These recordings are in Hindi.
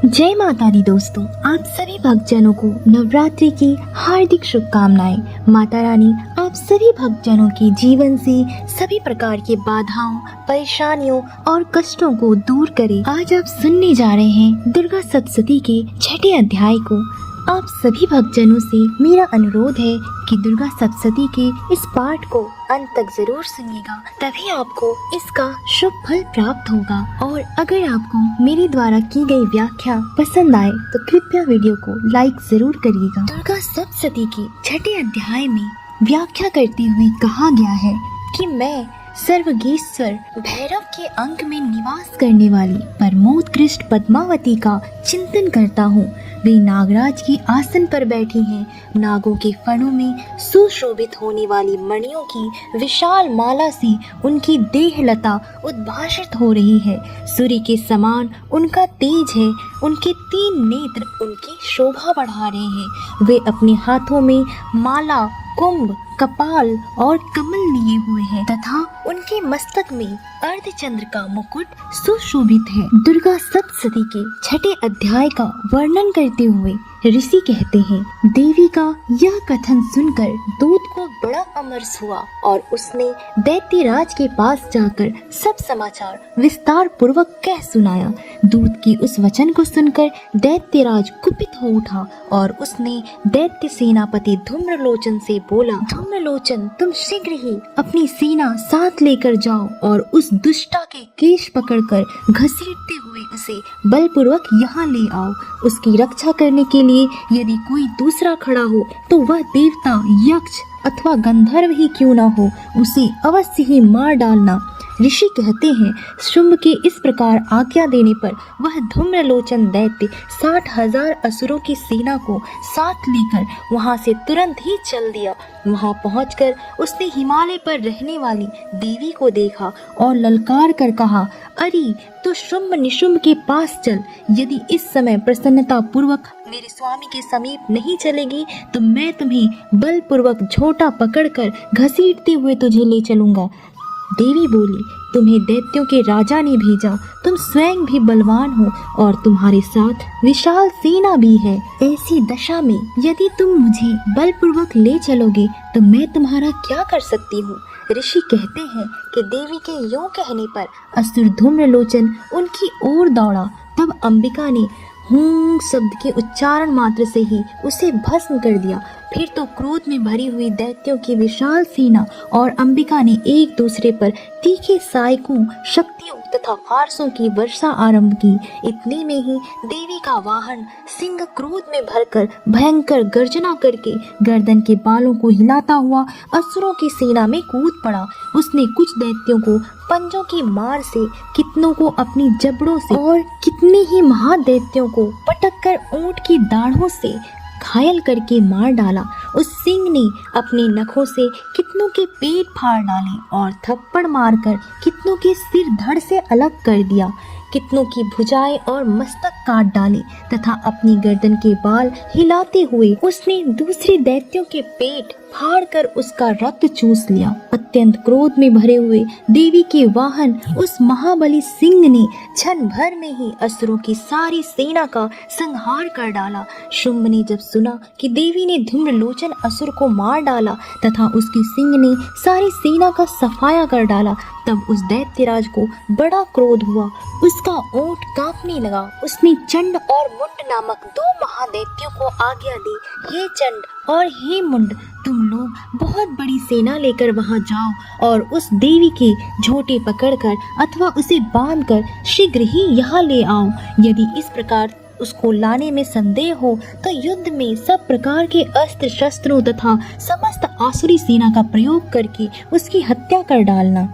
जय माता दी दोस्तों, आप सभी भक्तजनों को नवरात्रि की हार्दिक शुभकामनाएं। माता रानी आप सभी भक्तजनों के जीवन से सभी प्रकार की बाधाओं, परेशानियों और कष्टों को दूर करे। आज आप सुनने जा रहे हैं दुर्गा सप्तशती के छठे अध्याय को। आप सभी भक्तजनों से मेरा अनुरोध है कि दुर्गा सप्तशती के इस पाठ को अंत तक जरूर सुनिएगा, तभी आपको इसका शुभ फल प्राप्त होगा। और अगर आपको मेरे द्वारा की गई व्याख्या पसंद आए तो कृपया वीडियो को लाइक जरूर करिएगा। दुर्गा सप्तशती के छठे अध्याय में व्याख्या करते हुए कहा गया है कि मैं सर्वगेश्वर भैरव के अंक में निवास करने वाली परमोत्कृष्ट पद्मावती का चिंतन करता हूँ। वे नागराज की आसन पर बैठी हैं। नागों के फणों में सुशोभित होने वाली मणियों की विशाल माला से उनकी देहलता उद्भाषित हो रही है। सूर्य के समान उनका तेज है। उनके 3 नेत्र उनकी शोभा बढ़ा रहे हैं। वे अपने हाथों में माला, कुंभ, कपाल और कमल लिए हुए हैं तथा उनके मस्तक में अर्धचंद्र का मुकुट सुशोभित है। दुर्गा सप्तशती के छठे अध्याय का वर्णन करते हुए ऋषि कहते हैं, देवी का यह कथन सुनकर दूत को बड़ा अमरस हुआ और उसने दैत्यराज के पास जाकर सब समाचार विस्तार पूर्वक कह सुनाया। दूत की उस वचन को सुनकर दैत्यराज कुपित हो उठा और उसने दैत्य सेनापति धूम्रलोचन से बोला, धूम्रलोचन, तुम शीघ्र ही अपनी सेना साथ लेकर जाओ और उस दुष्टा के केश पकड़कर घसीटते हुए उसे बलपूर्वक यहाँ ले आओ। उसकी रक्षा करने के लिए यदि कोई दूसरा खड़ा हो तो वह देवता, यक्ष अथवा गंधर्व ही क्यों ना हो, उसे अवश्य ही मार डालना। ऋषि कहते हैं, शुंभ के इस प्रकार आज्ञा देने पर वह धूम्रलोचन दैत्य 60,000 असुरों की सेना को साथ लेकर वहां से तुरंत ही चल दिया। वहां पहुंचकर उसने हिमालय पर रहने वाली देवी को देखा और ललकार कर कहा, अरे तो शुंभ निशुंभ के पास चल। यदि इस समय प्रसन्नता पूर्वक मेरे स्वामी के समीप नहीं चलेगी तो मैं तुम्हें बलपूर्वक झोटा पकड़कर घसीटते हुए तुझे ले चलूंगा। देवी बोली, तुम्हें दैत्यों के राजा ने भेजा, तुम स्वयं भी बलवान हो और तुम्हारे साथ विशाल सेना भी है। ऐसी दशा में यदि तुम मुझे बलपूर्वक ले चलोगे तो मैं तुम्हारा क्या कर सकती हूँ। ऋषि कहते हैं कि देवी के यूं कहने पर असुर धूम्रलोचन उनकी ओर दौड़ा। तब अंबिका ने हूं शब्द के उच्चारण मात्र से ही उसे भस्म कर दिया। फिर तो क्रोध में भरी हुई दैत्यों की विशाल सेना और अंबिका ने एक दूसरे पर तीखे सायकों, शक्तियों तथा फारसों की वर्षा आरंभ की। इतने में ही देवी का वाहन सिंह क्रोध में भरकर भयंकर गर्जना करके गर्दन के बालों को हिलाता हुआ असुरों की सेना में कूद पड़ा। उसने कुछ दैत्यों को पंजों की मार से, कितनों को अपनी जबड़ों से और कितने ही महादैत्यों को पटककर ऊंट की दाढ़ों से घायल करके मार डाला। उस सिंह ने अपने नखों से कितनों के पेट फाड़ डाले और थप्पड़ मारकर कितनों के सिर धड़ से अलग कर दिया। कितनों की भुजाएं और मस्तक काट डाले तथा अपनी गर्दन के बाल हिलाते हुए उसने दूसरे दैत्यों के पेट फाड़कर उसका रक्त चूस लिया। अत्यंत क्रोध में भरे हुए देवी के वाहन उस महाबली सिंह ने क्षण भर में ही असुरों की सारी सेना का संहार कर डाला। शुंभ ने जब सुना कि देवी ने धूम्रलोचन असुर को मार डाला तथा उसके सिंह ने सारी सेना का सफाया कर डाला, तब उस दैत्यराज को बड़ा क्रोध हुआ। उसका ओंठ कांपने लगा। उसने चंड और मुंड नामक 2 महादैत्यों को आज्ञा दी, हे चंड और हे मुंड, तुम लोग बहुत बड़ी सेना लेकर वहां जाओ और उस देवी के झोटे पकड़कर अथवा उसे बांधकर शीघ्र ही यहाँ ले आओ। यदि इस प्रकार उसको लाने में संदेह हो तो युद्ध में सब प्रकार के अस्त्र शस्त्रों तथा समस्त आसुरी सेना का प्रयोग करके उसकी हत्या कर डालना।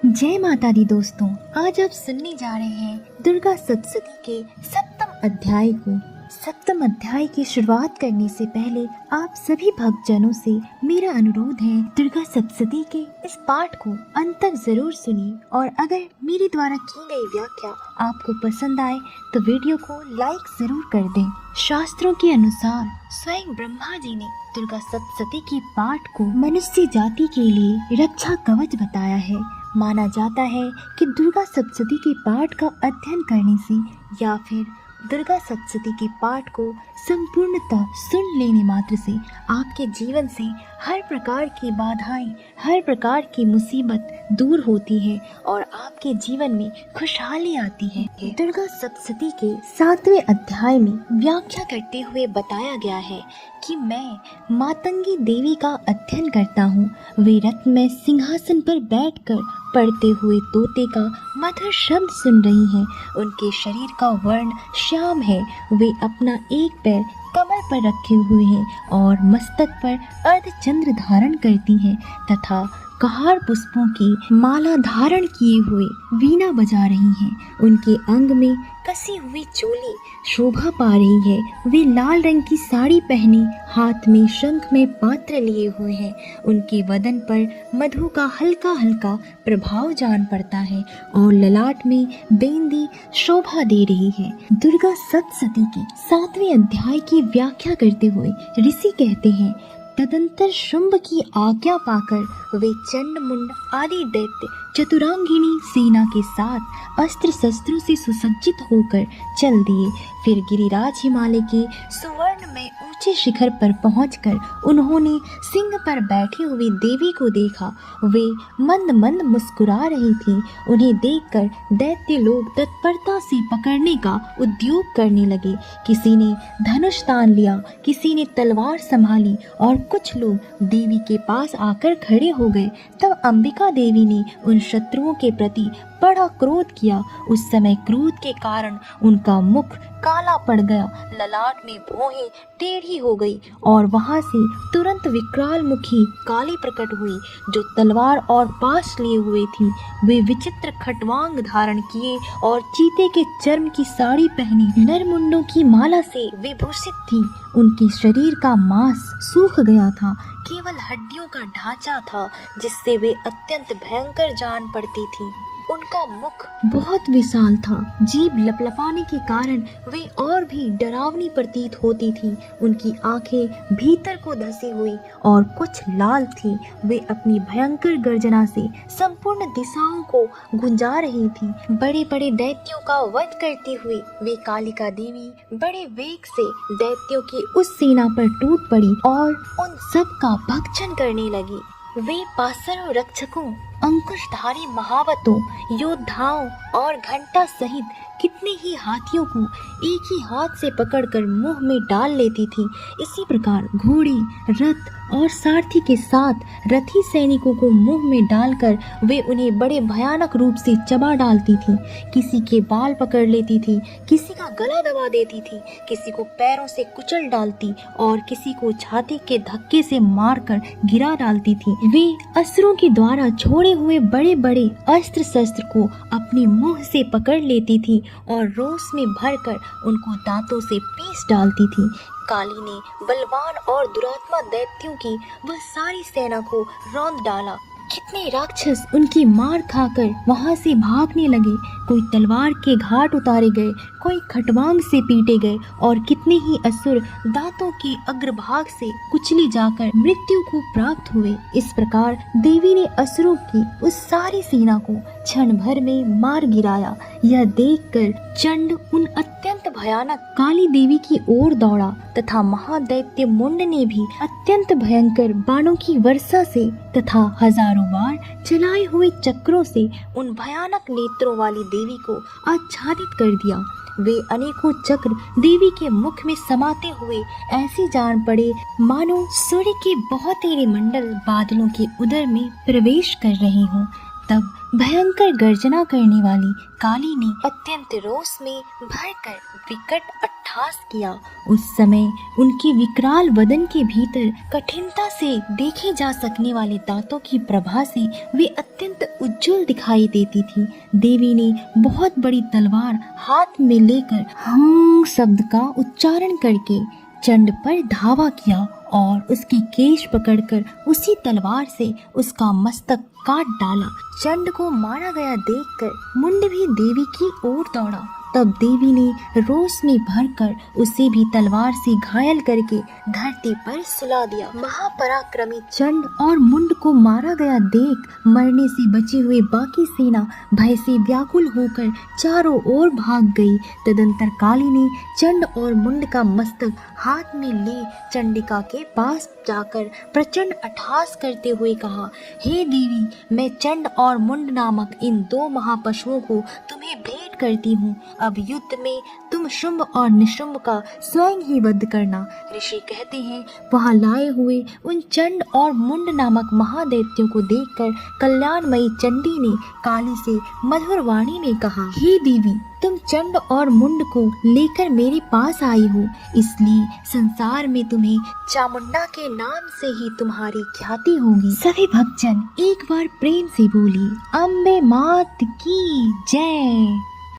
जय माता दी दोस्तों, आज आप सुनने जा रहे हैं दुर्गा सप्तशती के 7वें अध्याय को। 7वें अध्याय की शुरुआत करने से पहले आप सभी भक्तजनों से मेरा अनुरोध है, दुर्गा सप्तशती के इस पाठ को अंत तक जरूर सुनिए और अगर मेरे द्वारा की गई व्याख्या आपको पसंद आए तो वीडियो को लाइक जरूर कर दें। शास्त्रों के अनुसार स्वयं ब्रह्मा जी ने दुर्गा सप्तशती के पाठ को मनुष्य जाति के लिए रक्षा कवच बताया है। माना जाता है कि दुर्गा सप्तशती के पाठ का अध्ययन करने से या फिर दुर्गा सप्तशती के पाठ को संपूर्णतः सुन लेने मात्र से आपके जीवन से हर प्रकार की बाधाएं, हर प्रकार की मुसीबत दूर होती है और आपके जीवन में खुशहाली आती है। दुर्गा सप्तशती के 7वें अध्याय में व्याख्या करते हुए बताया गया है कि मैं मातंगी देवी का अध्ययन करता हूँ। वे रत्न में सिंहासन पर बैठकर पढ़ते हुए तोते का मधुर शब्द सुन रही हैं। उनके शरीर का वर्ण श्याम है। वे अपना एक पैर कमर पर रखे हुए हैं और मस्तक पर अर्धचंद्र धारण करती हैं तथा कहार पुष्पों की माला धारण किए हुए वीणा बजा रही हैं। उनके अंग में कसी हुई चोली शोभा पा रही है। वे लाल रंग की साड़ी पहने हाथ में शंख में पात्र लिए हुए हैं। उनके वदन पर मधु का हल्का हल्का प्रभाव जान पड़ता है और ललाट में बेंदी शोभा दे रही है। दुर्गा सप्तशती के 7वें अध्याय की व्याख्या करते हुए ऋषि कहते हैं, तदंतर शुंभ की आज्ञा पाकर वे चंड मुंड आदि दैत्य चतुरांगिनी सेना के साथ अस्त्र शस्त्रों से सुसज्जित होकर चल दिए। फिर गिरिराज हिमालय के सुवर्ण में ऊंचे शिखर पर पहुंचकर उन्होंने सिंह पर बैठी हुई देवी को देखा। वे मंद मंद मुस्कुरा रही थी। उन्हें देखकर दैत्य लोग तत्परता से पकड़ने का उद्योग करने लगे। किसी ने धनुष तान लिया, किसी ने तलवार संभाली और कुछ लोग देवी के पास आकर खड़े हो गए। तब अंबिका देवी ने उन शत्रुओं के प्रति बड़ा क्रोध किया। उस समय क्रोध के कारण उनका मुख काला पड़ गया, ललाट में भौहें टेढ़ी हो गई और वहां से तुरंत विकराल मुखी काली प्रकट हुई जो तलवार और पाश लिए हुए थी। वे विचित्र खटवांग धारण किए और चीते के चर्म की साड़ी पहनी नरमुंडों की माला से विभूषित थी। उनके शरीर का मांस सूख गया था, केवल हड्डियों का ढांचा था जिससे वे अत्यंत भयंकर जान पड़ती थी। उनका मुख बहुत विशाल था। जीभ लपलपाने के कारण वे और भी डरावनी प्रतीत होती थी। उनकी आंखें भीतर को धसी हुई और कुछ लाल थी। वे अपनी भयंकर गर्जना से संपूर्ण दिशाओं को गुंजा रही थी। बड़े बड़े दैत्यों का वध करती हुई वे कालिका देवी बड़े वेग से दैत्यों की उस सेना पर टूट पड़ी और उन सब का भक्षण करने लगी। वे पासरों, रक्षकों, अंकुशधारी महावतों, योद्धाओं और घंटा सहित कितने ही हाथियों को एक ही हाथ से पकड़कर मुंह में डाल लेती थी। इसी प्रकार घोड़े, रथ और सारथी के साथ रथी सैनिकों को मुंह में डालकर वे उन्हें बड़े भयानक रूप से चबा डालती थी। किसी के बाल पकड़ लेती थी, किसी का गला दबा देती थी, किसी को पैरों से कुचल डालती और किसी को छाती के धक्के से मारकर गिरा डालती थी। वे असुरों के द्वारा छोड़े हुए बड़े बड़े अस्त्र शस्त्र को अपने मुंह से पकड़ लेती थी और रोष में भरकर उनको दांतों से पीस डालती थी। काली ने बलवान और दुरात्मा दैत्यों की वह सारी सेना को रौंद डाला। कितने राक्षस उनकी मार खाकर वहां से भागने लगे। कोई तलवार के घाट उतारे गए, कोई खटवांग से पीटे गए और कितने ही असुर दांतों के अग्रभाग से कुचले जाकर मृत्यु को प्राप्त हुए। इस प्रकार देवी ने असुरों की उस सारी सेना को क्षण भर में मार गिराया। यह देखकर चंड उन अत्यंत भयानक काली देवी की ओर दौड़ा तथा महादैत्य मुंड ने भी अत्यंत भयंकर बाणों की वर्षा से तथा हजारों बार चलाए हुए चक्रों से उन भयानक नेत्रों वाली देवी को आच्छादित कर दिया। वे अनेकों चक्र देवी के मुख में समाते हुए ऐसे जान पड़े मानो सूर्य के बहुत तेरे मंडल बादलों के उदर में प्रवेश कर रहे हों। तब भयंकर गर्जना करने वाली काली ने अत्यंत रोष में भरकर विकट अट्टहास किया। उस समय उनके विकराल वदन के भीतर कठिनता से देखे जा सकने वाले दांतों की प्रभा से वे अत्यंत उज्जवल दिखाई देती थी। देवी ने बहुत बड़ी तलवार हाथ में लेकर हम शब्द का उच्चारण करके चंड पर धावा किया और उसके केश पकड़कर उसी तलवार से उसका मस्तक काट डाला। चंड को मारा गया देखकर मुंड भी देवी की ओर दौड़ा तब देवी ने रोष में भरकर उसे भी तलवार से घायल करके धरती पर सुला दिया। महापराक्रमी चंड और मुंड को मारा गया देख मरने से बची हुई बाकी सेना भय से व्याकुल होकर चारों ओर भाग गई। तदंतर काली ने चंड और मुंड का मस्तक हाथ में ले चंडिका के पास जाकर प्रचंड अट्टहास करते हुए कहा, हे देवी, मैं चंड और मुंड नामक इन दो महापशुओं को तुम्हें भेंट करती हूँ। अब युद्ध में तुम शुंभ और निशुंभ का स्वयं ही वध करना। ऋषि कहते हैं, वहां लाए हुए उन चंड और मुंड नामक महादैत्यों को देखकर कल्याणमयी चंडी ने काली से मधुर वाणी में कहा, हे देवी, तुम चंड और मुंड को लेकर मेरे पास आई हो, इसलिए संसार में तुम्हें चामुंडा के नाम से ही तुम्हारी ख्याति होगी। सभी भक्तजन एक बार प्रेम से बोली, अम्बे मात की जय।